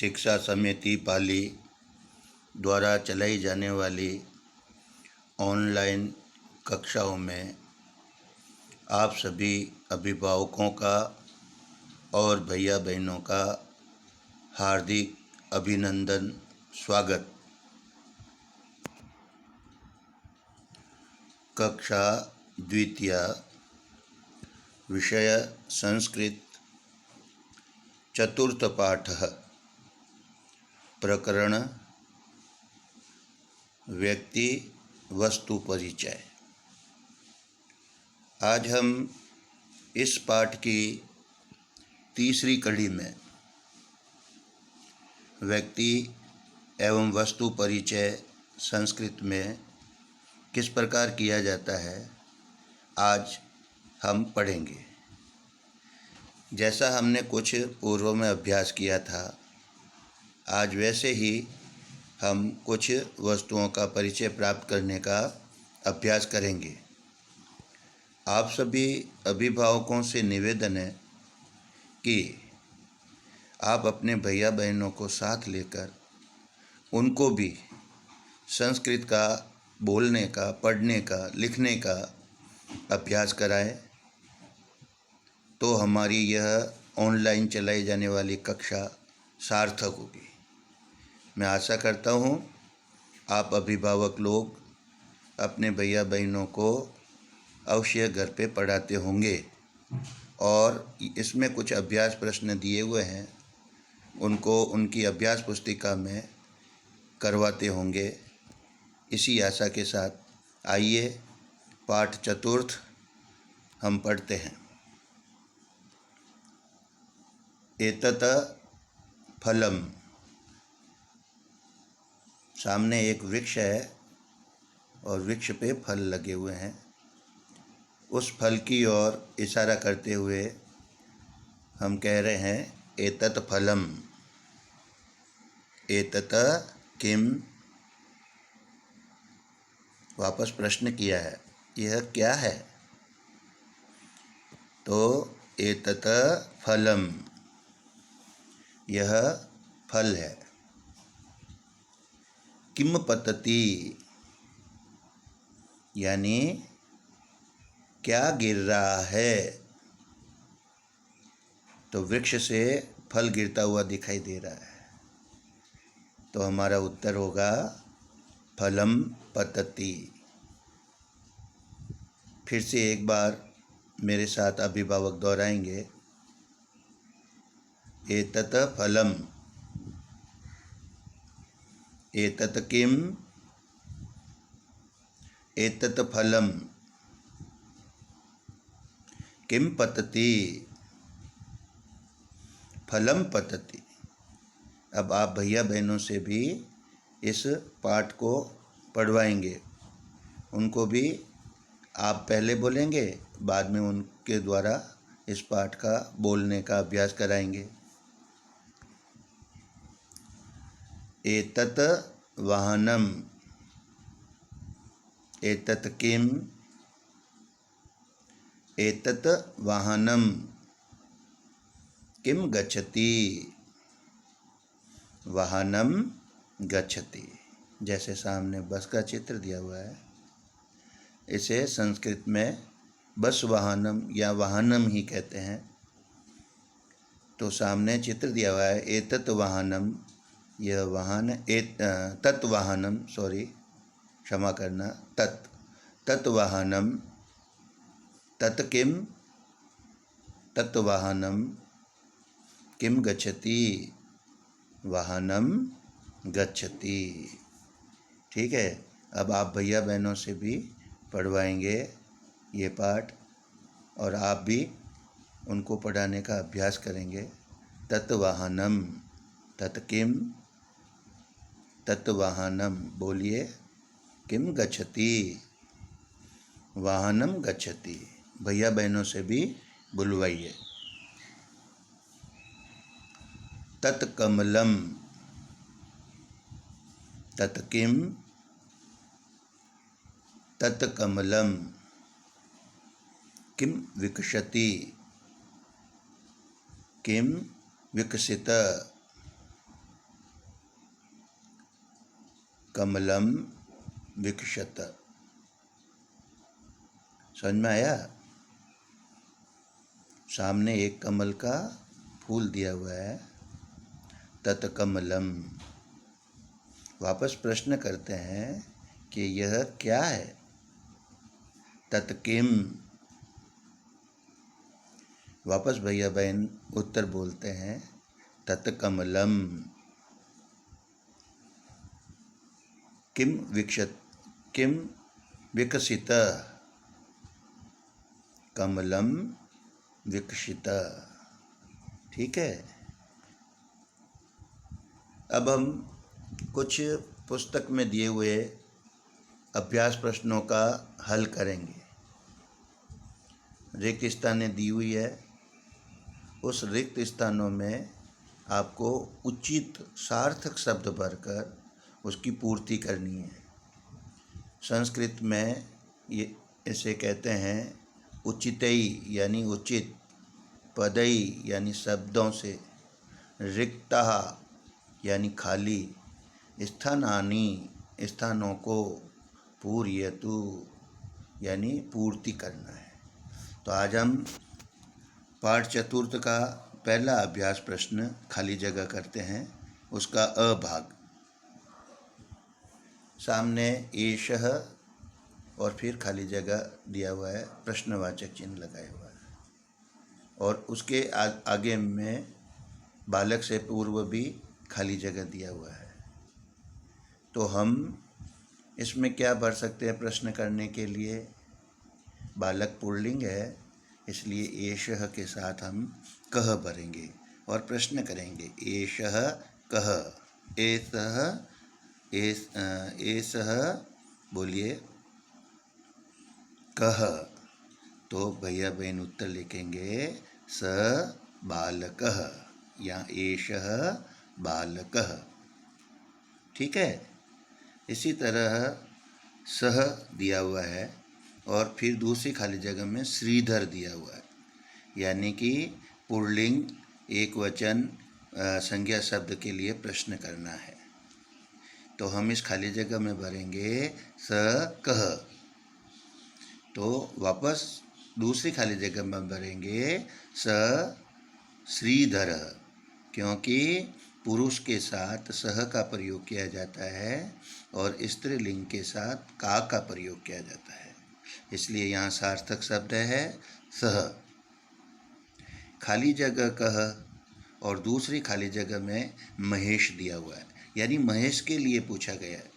शिक्षा समिति पाली द्वारा चलाई जाने वाली ऑनलाइन कक्षाओं में आप सभी अभिभावकों का और भैया बहनों का हार्दिक अभिनंदन, स्वागत। कक्षा द्वितीय, विषय संस्कृत, चतुर्थ पाठः, प्रकरण व्यक्ति वस्तु परिचय। आज हम इस पाठ की तीसरी कड़ी में व्यक्ति एवं वस्तु परिचय संस्कृत में किस प्रकार किया जाता है, आज हम पढ़ेंगे। जैसा हमने कुछ पूर्व में अभ्यास किया था, आज वैसे ही हम कुछ वस्तुओं का परिचय प्राप्त करने का अभ्यास करेंगे। आप सभी अभिभावकों से निवेदन है कि आप अपने भैया बहनों को साथ लेकर उनको भी संस्कृत का बोलने का, पढ़ने का, लिखने का अभ्यास कराएं, तो हमारी यह ऑनलाइन चलाई जाने वाली कक्षा सार्थक होगी। मैं आशा करता हूँ आप अभिभावक लोग अपने भैया बहनों को अवश्य घर पे पढ़ाते होंगे और इसमें कुछ अभ्यास प्रश्न दिए हुए हैं, उनको उनकी अभ्यास पुस्तिका में करवाते होंगे। इसी आशा के साथ आइए पाठ चतुर्थ हम पढ़ते हैं। एतत फलम। सामने एक वृक्ष है और वृक्ष पे फल लगे हुए हैं। उस फल की ओर इशारा करते हुए हम कह रहे हैं एतत फलम। एतत किम। वापस प्रश्न किया है, यह क्या है? तो एतत फलम, यह फल है। किम पतति, यानी क्या गिर रहा है? तो वृक्ष से फल गिरता हुआ दिखाई दे रहा है, तो हमारा उत्तर होगा फलम पतति। फिर से एक बार मेरे साथ अभिभावक दोहराएंगे। एतत फलम, एतत किम, एतत फलम, किम पतति, फलम पतति। अब आप भैया बहनों से भी इस पाठ को पढ़वाएंगे। उनको भी आप पहले बोलेंगे, बाद में उनके द्वारा इस पाठ का बोलने का अभ्यास कराएंगे। एतत वाहनम, एतत किम, एतत वाहनम, किम गच्छति, वाहनम गच्छति। जैसे सामने बस का चित्र दिया हुआ है, इसे संस्कृत में बस वाहनम या वाहनम ही कहते हैं। तो सामने चित्र दिया हुआ है एतत वाहनम, यह वाहन, तत् वाहनम, क्षमा करना, तत् वाहनम, तत् किम, तत् वाहनम, किम गच्छति, वाहनम गच्छति। ठीक है, अब आप भैया बहनों से भी पढ़वाएंगे ये पाठ और आप भी उनको पढ़ाने का अभ्यास करेंगे। तत् वाहनम, तत् किम, तत् वाहनम, बोलिए। किम गच्छति, वाहनम गच्छति। भैया बहनों से भी बुलवाइए। तत् कमलम, तत् किम, तत् कमलम, किम विकसति, किम विकसित, कमलम विकशत। समझ में आया? सामने एक कमल का फूल दिया हुआ है, तत्कमलम। वापस प्रश्न करते हैं कि यह क्या है? तत्किम। वापस भैया बहन उत्तर बोलते हैं, तत्कमलम। किम विकसित, कमलम विकसित। ठीक है। अब हम कुछ पुस्तक में दिए हुए अभ्यास प्रश्नों का हल करेंगे। रिक्त स्थानें दी हुई है, उस रिक्त स्थानों में आपको उचित सार्थक शब्द भरकर उसकी पूर्ति करनी है। संस्कृत में ये इसे कहते हैं उचितई यानी उचित, पदई यानी शब्दों से, रिक्तः यानी खाली, स्थानानि स्थानों को, पूर्यतु यानी पूर्ति करना है। तो आज हम पाठ चतुर्थ का पहला अभ्यास प्रश्न खाली जगह करते हैं, उसका अ भाग। सामने एषः और फिर खाली जगह दिया हुआ है, प्रश्नवाचक चिन्ह लगाया हुआ है, और उसके आगे में बालक से पूर्व भी खाली जगह दिया हुआ है। तो हम इसमें क्या भर सकते हैं? प्रश्न करने के लिए बालक पुल्लिंग है, इसलिए एषः के साथ हम कह भरेंगे और प्रश्न करेंगे। एषः कह, एषः बोलिए कह। तो भैया बहन उत्तर लिखेंगे स बालकः या एषः बालकः। ठीक है। इसी तरह सह दिया हुआ है और फिर दूसरी खाली जगह में श्रीधर दिया हुआ है, यानी कि पुल्लिंग एक वचन संज्ञा शब्द के लिए प्रश्न करना है। तो हम इस खाली जगह में भरेंगे स कह। तो वापस दूसरी खाली जगह में भरेंगे स श्रीधर, क्योंकि पुरुष के साथ सह का प्रयोग किया जाता है और स्त्रीलिंग के साथ का प्रयोग किया जाता है, इसलिए यहाँ सार्थक शब्द है सह। खाली जगह कह और दूसरी खाली जगह में महेश दिया हुआ है, यानी महेश के लिए पूछा गया है।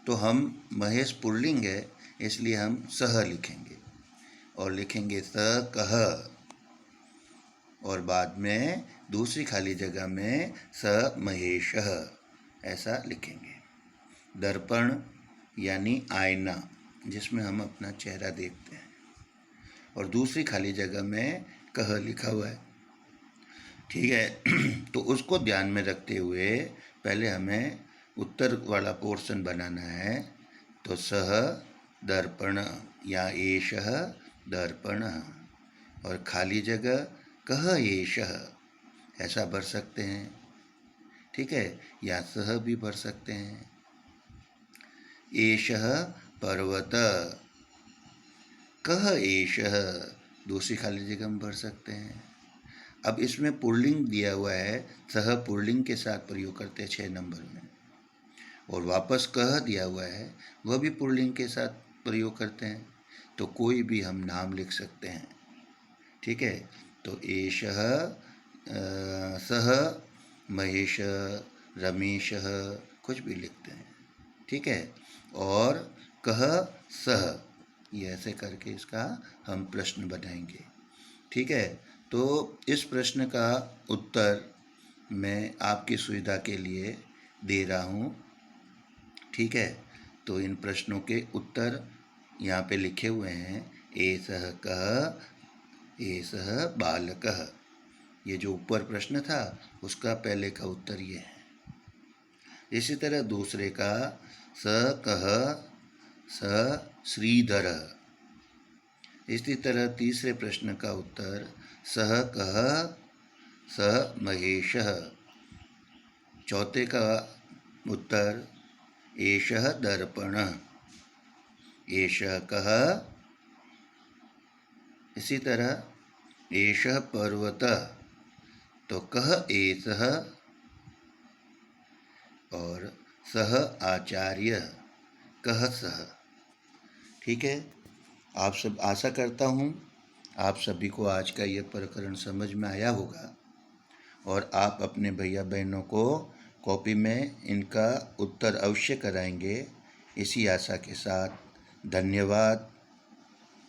तो हम महेश पुल्लिंग है, इसलिए हम सह लिखेंगे और लिखेंगे स कह, और बाद में दूसरी खाली जगह में स महेशः ऐसा लिखेंगे। दर्पण यानी आईना, जिसमें हम अपना चेहरा देखते हैं, और दूसरी खाली जगह में कह लिखा हुआ है। ठीक है। तो उसको ध्यान में रखते हुए पहले हमें उत्तर वाला पोर्शन बनाना है। तो सह दर्पण या एषः दर्पण, और खाली जगह कह एषः ऐसा भर सकते हैं। ठीक है, या सह भी भर सकते हैं। एषः पर्वत, कह एषः दूसरी खाली जगह में भर सकते हैं। अब इसमें पुल्लिंग दिया हुआ है, सह पुल्लिंग के साथ प्रयोग करते हैं 6 नंबर में, और वापस कह दिया हुआ है वह भी पुल्लिंग के साथ प्रयोग करते हैं। तो कोई भी हम नाम लिख सकते हैं। ठीक है। तो एषः, सह, महेश, रमेशः, कुछ भी लिखते हैं। ठीक है। और कह सह, ये ऐसे करके इसका हम प्रश्न बनाएंगे। ठीक है। तो इस प्रश्न का उत्तर मैं आपकी सुविधा के लिए दे रहा हूँ। ठीक है। तो इन प्रश्नों के उत्तर यहाँ पे लिखे हुए हैं। एषः कः, एषः बालकः। ये जो ऊपर प्रश्न था उसका पहले का उत्तर ये है। इसी तरह दूसरे का स कः, स श्रीधर। इसी तरह तीसरे प्रश्न का उत्तर सह कः, स महेशः। चौथे का उत्तर एषः दर्पणः। एषः कः? इसी तरह एषः पर्वतः, तो कः एषः? और सः आचार्यः, कः सः? ठीक है, आप सब, आशा करता हूँ आप सभी को आज का ये प्रकरण समझ में आया होगा और आप अपने भैया बहनों को कॉपी में इनका उत्तर अवश्य कराएंगे। इसी आशा के साथ धन्यवाद।